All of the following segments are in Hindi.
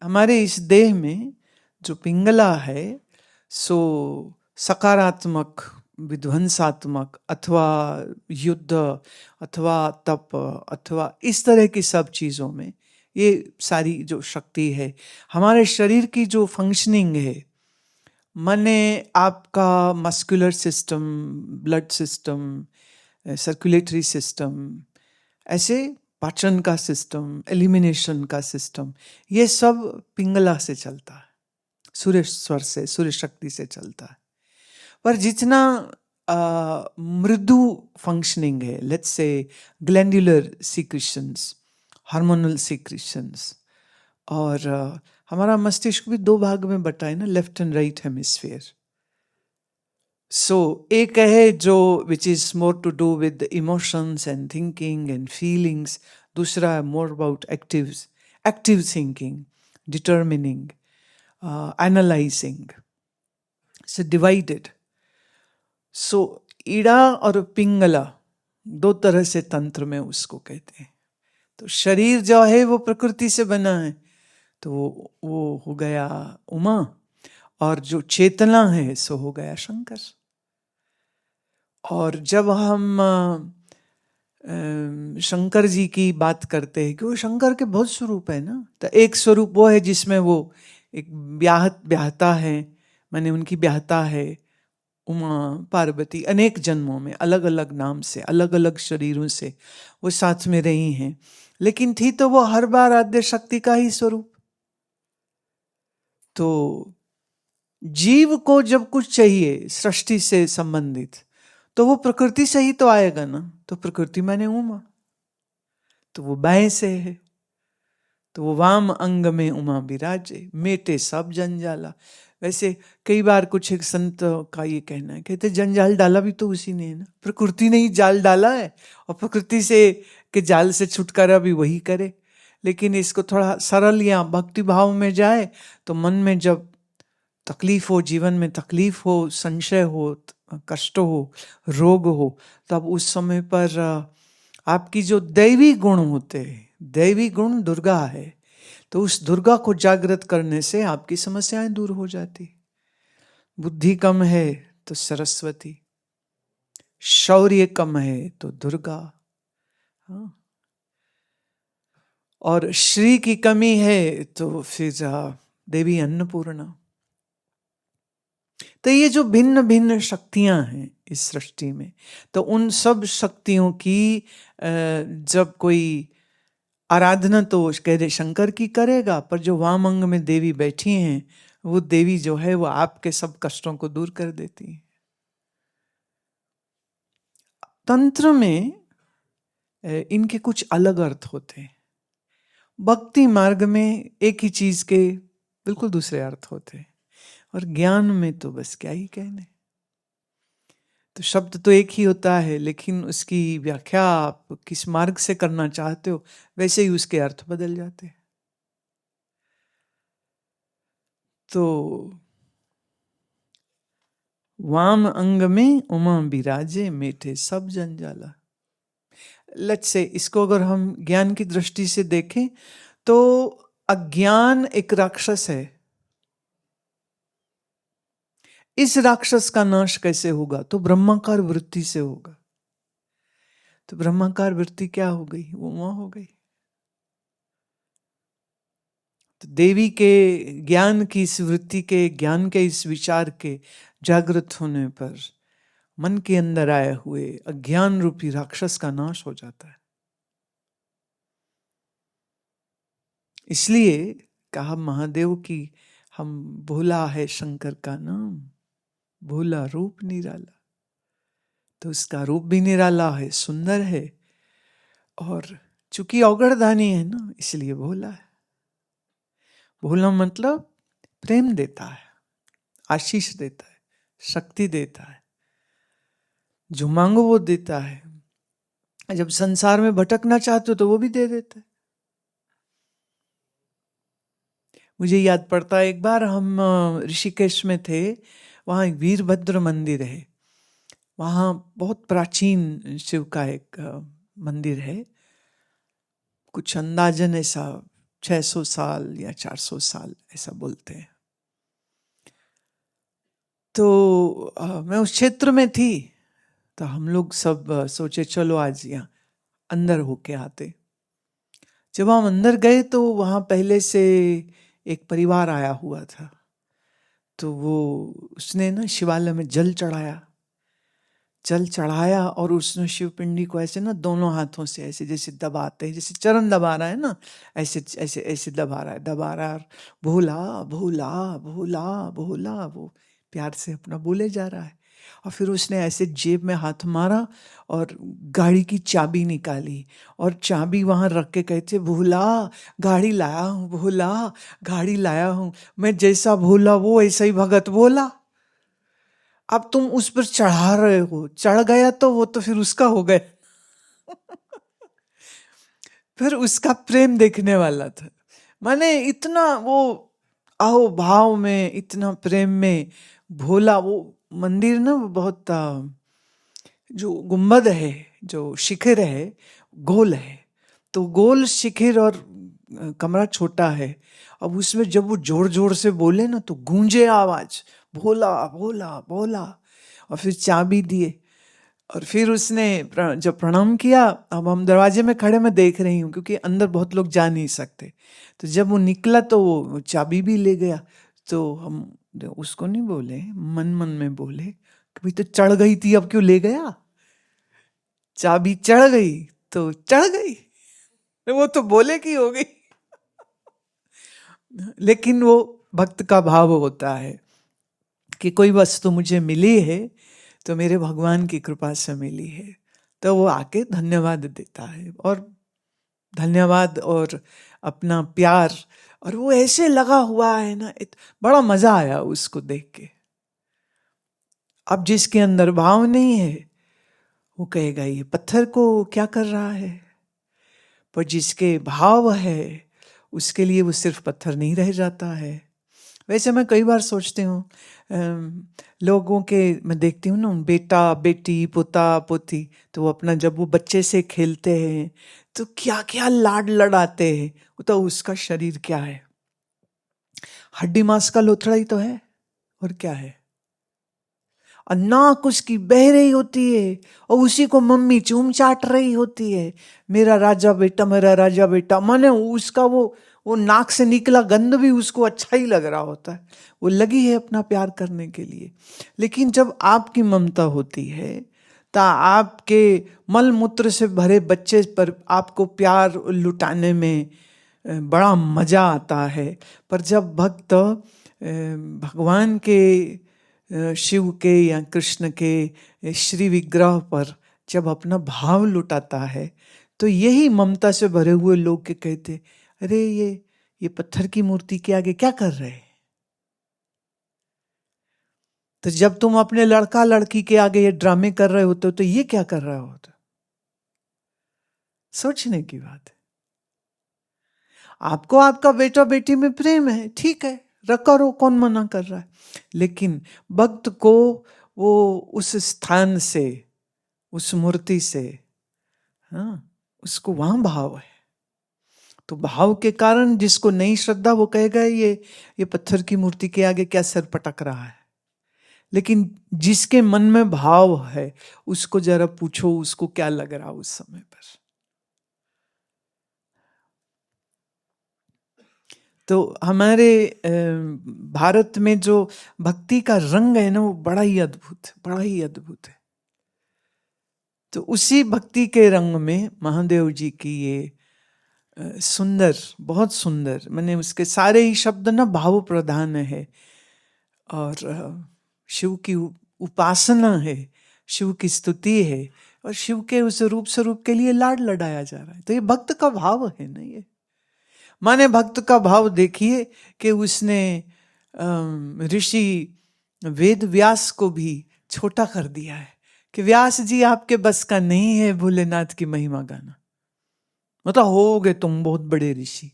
हमारे इस देह में जो पिंगला है सो सकारात्मक, विध्वंसात्मक अथवा युद्ध अथवा तप अथवा इस तरह की सब चीज़ों में ये सारी जो शक्ति है, हमारे शरीर की जो फंक्शनिंग है, माने आपका muscular system, blood system, circulatory system, ऐसे पाचन का सिस्टम, एलिमिनेशन का सिस्टम, ये सब पिंगला से चलता है, सूर्य स्वर से, सूर्य शक्ति से चलता है। पर जितना मृदु फंक्शनिंग है, let's say glandular secretions, hormonal secretions, और हमारा मस्तिष्क भी दो भाग में बटा है ना, left and right hemisphere. So एक है जो which is more to do with emotions and thinking and feelings, दूसरा है more about active thinking, determining, analysing, so divided. So Ida और पिंगला दो तरह से तंत्र में उसको कहते हैं। तो शरीर जो है वो प्रकृति से बना है, तो वो हो गया उमा, और जो चेतना है सो हो गया शंकर। और जब हम शंकर जी की बात करते हैं कि वो शंकर के बहुत स्वरूप है ना, तो एक स्वरूप वो है जिसमें वो एक ब्याहता है, माने उनकी ब्याहता है उमा पार्वती अनेक जन्मों में अलग अलग नाम से, अलग अलग शरीरों से वो साथ में रही हैं, लेकिन थी तो वो हर बार आद्य शक्ति का ही स्वरूप। तो जीव को जब कुछ चाहिए सृष्टि से संबंधित, तो वो प्रकृति से ही तो आएगा ना। तो प्रकृति माने उमा, तो वो बाएं से है, तो वो वाम अंग में उमा विराजे, मेटे सब जंजाला। वैसे कई बार कुछ एक संत का ये कहना है, कहते जंजाल डाला भी तो उसी ने है ना, प्रकृति ने ही जाल डाला है, और प्रकृति से के जाल से छुटकारा भी वही करे। लेकिन इसको थोड़ा सरल या भक्ति भाव में जाए तो मन में जब तकलीफ हो, जीवन में तकलीफ हो, संशय हो, कष्ट हो, रोग हो, तब उस समय पर आपकी जो दैवी गुण होते हैं, दैवी गुण दुर्गा है, तो उस दुर्गा को जागृत करने से आपकी समस्याएं दूर हो जाती। बुद्धि कम है तो सरस्वती, शौर्य कम है तो दुर्गा, हाँ, और श्री की कमी है तो फिर देवी अन्नपूर्णा। तो ये जो भिन्न भिन्न शक्तियां हैं इस सृष्टि में, तो उन सब शक्तियों की जब कोई आराधना तो कह रहे शंकर की करेगा, पर जो वाम अंग में देवी बैठी हैं, वो देवी जो है वो आपके सब कष्टों को दूर कर देती है। तंत्र में इनके कुछ अलग अर्थ होते हैं, भक्ति मार्ग में एक ही चीज के बिल्कुल दूसरे अर्थ होते हैं, और ज्ञान में तो बस क्या ही कहने। तो शब्द तो एक ही होता है, लेकिन उसकी व्याख्या आप किस मार्ग से करना चाहते हो वैसे ही उसके अर्थ बदल जाते हैं। तो वाम अंग में उमा विराजे, मेटे सब जंजाला। लेट्स से इसको अगर हम ज्ञान की दृष्टि से देखें तो अज्ञान एक राक्षस है। इस राक्षस का नाश कैसे होगा? तो ब्रह्माकार वृत्ति से होगा। तो ब्रह्माकार वृत्ति क्या हो गई? वो उमा हो गई। तो देवी के ज्ञान की इस वृत्ति के, ज्ञान के इस विचार के जागृत होने पर मन के अंदर आए हुए अज्ञान रूपी राक्षस का नाश हो जाता है। इसलिए कहा महादेव की हम भोला है शंकर का नाम, भोला रूप निराला। तो उसका रूप भी निराला है, सुंदर है, और चूंकि औगड़दानी है ना, इसलिए भोला है। भोला मतलब प्रेम देता है, आशीष देता है, शक्ति देता है, जो मांगो वो देता है। जब संसार में भटकना चाहते हो तो वो भी दे देता है। मुझे याद पड़ता है एक बार हम ऋषिकेश में थे, वहाँ एक वीरभद्र मंदिर है, वहाँ बहुत प्राचीन शिव का एक मंदिर है, कुछ अंदाजन ऐसा 600 साल या 400 साल ऐसा बोलते हैं। तो मैं उस क्षेत्र में थी, तो हम लोग सब सोचे चलो आज यहाँ अंदर होके आते। जब हम अंदर गए तो वहाँ पहले से एक परिवार आया हुआ था, तो वो उसने ना शिवालय में जल चढ़ाया और उसने शिव पिंडी को ऐसे ना दोनों हाथों से ऐसे जैसे दबाते हैं, जैसे चरण दबा रहा है ना, ऐसे ऐसे ऐसे दबा रहा है, भोला भोला भोला भोला, वो प्यार से अपना बोले जा रहा है। और फिर उसने ऐसे जेब में हाथ मारा और गाड़ी की चाबी निकाली और चाबी वहां रख के कहते, भोला गाड़ी लाया हूँ, भोला गाड़ी लाया हूँ। मैं जैसा भोला वो ऐसा ही भगत बोला। अब तुम उस पर चढ़ा रहे हो, चढ़ गया तो वो तो फिर उसका हो गया। फिर उसका प्रेम देखने वाला था। माने इतना वो आओ भाव में, इतना प्रेम में भोला। वो मंदिर ना बहुत जो गुंबद है, जो शिखर है, गोल है, तो गोल शिखर और कमरा छोटा है। अब उसमें जब वो जोर जोर से बोले ना तो गूंजे आवाज, भोला भोला भोला। और फिर चाबी दिए और फिर उसने जब प्रणाम किया, अब हम दरवाजे में खड़े मैं देख रही हूँ क्योंकि अंदर बहुत लोग जा नहीं सकते। तो जब वो निकला तो वो चाबी भी ले गया। तो हम उसको नहीं बोले, मन मन में बोले कि भाई तो चढ़ गई थी, अब क्यों ले गया? चाबी चढ़ गई तो चढ़ गई, वो तो बोले की हो गई। लेकिन वो भक्त का भाव होता है कि कोई वस्तु मुझे मिली है तो मेरे भगवान की कृपा से मिली है, तो वो आके धन्यवाद देता है और धन्यवाद और अपना प्यार। और वो ऐसे लगा हुआ है ना, बड़ा मजा आया उसको देख के। अब जिसके अंदर भाव नहीं है वो कहेगा ये पत्थर को क्या कर रहा है, पर जिसके भाव है उसके लिए वो सिर्फ पत्थर नहीं रह जाता है। वैसे मैं कई बार सोचती हूँ, लोगों के मैं देखती हूँ ना, बेटा बेटी पोता पोती, तो वो अपना जब वो बच्चे से खेलते हैं तो क्या क्या लाड लड़ाते हैं। तो उसका शरीर क्या है, हड्डी मांस का लोथड़ा ही तो है, और क्या है। और नाक उसकी बह रही होती है और उसी को मम्मी चूम चाट रही होती है, मेरा राजा बेटा मेरा राजा बेटा। माने उसका वो नाक से निकला गंध भी उसको अच्छा ही लग रहा होता है, वो लगी है अपना प्यार करने के लिए। लेकिन जब आपकी ममता होती है तो आपके मल मूत्र से भरे बच्चे पर आपको प्यार लुटाने में बड़ा मजा आता है। पर जब भक्त भगवान के, शिव के या कृष्ण के श्री विग्रह पर जब अपना भाव लुटाता है तो यही ममता से भरे हुए लोग के कहते, अरे ये पत्थर की मूर्ति के आगे क्या कर रहे हैं। तो जब तुम अपने लड़का लड़की के आगे ये ड्रामे कर रहे होते हो तो ये क्या कर रहा होता। सोचने की बात है। आपको आपका बेटा बेटी में प्रेम है, ठीक है, करो, कौन मना कर रहा है। लेकिन भक्त को वो उस स्थान से, उस मूर्ति से, हाँ, उसको वहां भाव है। तो भाव के कारण जिसको नहीं श्रद्धा वो कहेगा ये पत्थर की मूर्ति के आगे क्या सर पटक रहा है। लेकिन जिसके मन में भाव है उसको जरा पूछो उसको क्या लग रहा उस समय पर। तो हमारे भारत में जो भक्ति का रंग है ना वो बड़ा ही अद्भुत, बड़ा ही अद्भुत है। तो उसी भक्ति के रंग में महादेव जी की ये सुंदर, बहुत सुंदर, मैंने उसके सारे ही शब्द ना भाव प्रधान है और शिव की उपासना है, शिव की स्तुति है और शिव के उस रूप स्वरूप के लिए लाड लड़ाया जा रहा है। तो ये भक्त का भाव है ना। ये माने भक्त का भाव देखिए कि उसने ऋषि वेद व्यास को भी छोटा कर दिया है कि व्यास जी आपके बस का नहीं है भोलेनाथ की महिमा गाना, मतलब हो गए तुम बहुत बड़े ऋषि,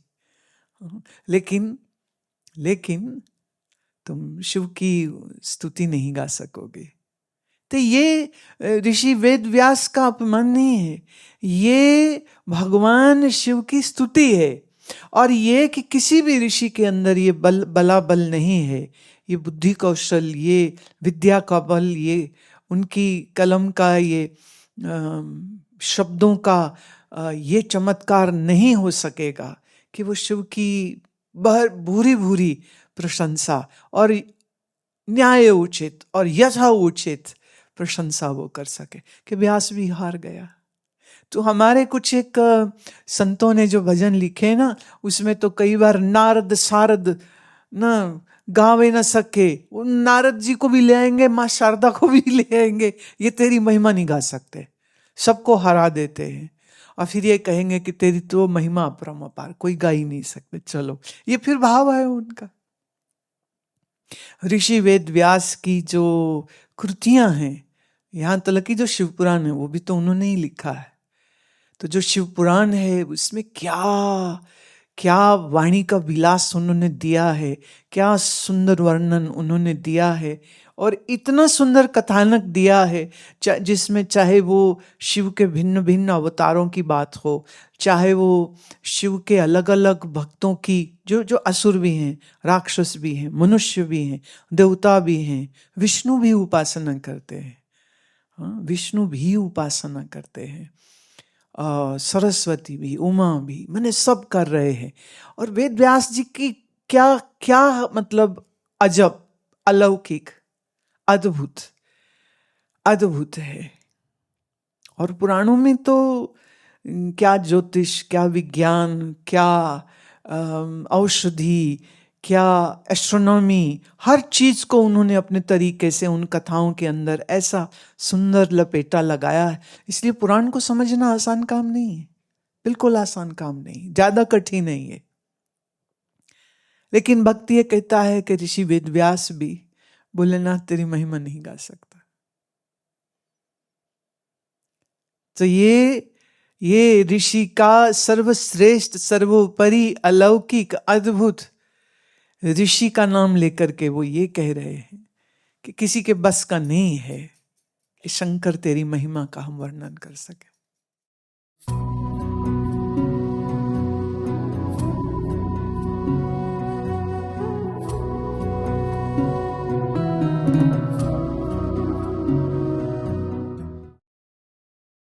लेकिन तुम शिव की स्तुति नहीं गा सकोगे। तो ये ऋषि वेद व्यास का अपमान नहीं है, ये भगवान शिव की स्तुति है। और ये कि किसी भी ऋषि के अंदर ये बला बल नहीं है, ये बुद्धि कौशल, ये विद्या का बल, ये उनकी कलम का, ये शब्दों का ये चमत्कार नहीं हो सकेगा कि वो शिव की भूरी भूरी प्रशंसा और न्याय उचित और यथा उचित प्रशंसा वो कर सके। कि व्यास भी हार गया। तो हमारे कुछ एक संतों ने जो भजन लिखे ना, उसमें तो कई बार नारद सारद ना गावे न सके, वो नारद जी को भी ले आएंगे, माँ शारदा को भी ले आएंगे, ये तेरी महिमा नहीं गा सकते, सबको हरा देते हैं। और फिर ये कहेंगे कि तेरी तो महिमा अपरंपार, कोई गा ही नहीं सकते। चलो, ये फिर भाव है उनका। ऋषि वेद व्यास की जो कृतियां हैं, यहां तक कि जो शिव पुराण है वो भी तो उन्होंने ही लिखा है। तो जो शिव पुराण है उसमें क्या क्या वाणी का विलास उन्होंने दिया है, क्या सुंदर वर्णन उन्होंने दिया है, और इतना सुंदर कथानक दिया है जिसमें चाहे वो शिव के भिन्न भिन्न अवतारों की बात हो, चाहे वो शिव के अलग अलग भक्तों की, जो जो असुर भी हैं, राक्षस भी हैं, मनुष्य भी हैं, देवता भी हैं, विष्णु भी उपासना करते हैं, हाँ विष्णु भी उपासना करते हैं, सरस्वती भी, उमा भी, मैंने सब कर रहे हैं। और वेद व्यास जी की क्या क्या मतलब अजब, अलौकिक, अद्भुत अद्भुत है। और पुराणों में तो क्या ज्योतिष, क्या विज्ञान, क्या औषधि, क्या एस्ट्रोनॉमी, हर चीज को उन्होंने अपने तरीके से उन कथाओं के अंदर ऐसा सुंदर लपेटा लगाया है। इसलिए पुराण को समझना आसान काम नहीं है, बिल्कुल आसान काम नहीं, ज्यादा कठिन नहीं है। लेकिन भक्ति ये कहता है कि ऋषि वेद व्यास भी भोलेनाथ तेरी महिमा नहीं गा सकता। तो ये ऋषि का सर्वश्रेष्ठ, सर्वोपरि, अलौकिक, अद्भुत ऋषि का नाम लेकर के वो ये कह रहे हैं कि किसी के बस का नहीं है कि शंकर तेरी महिमा का हम वर्णन कर सके।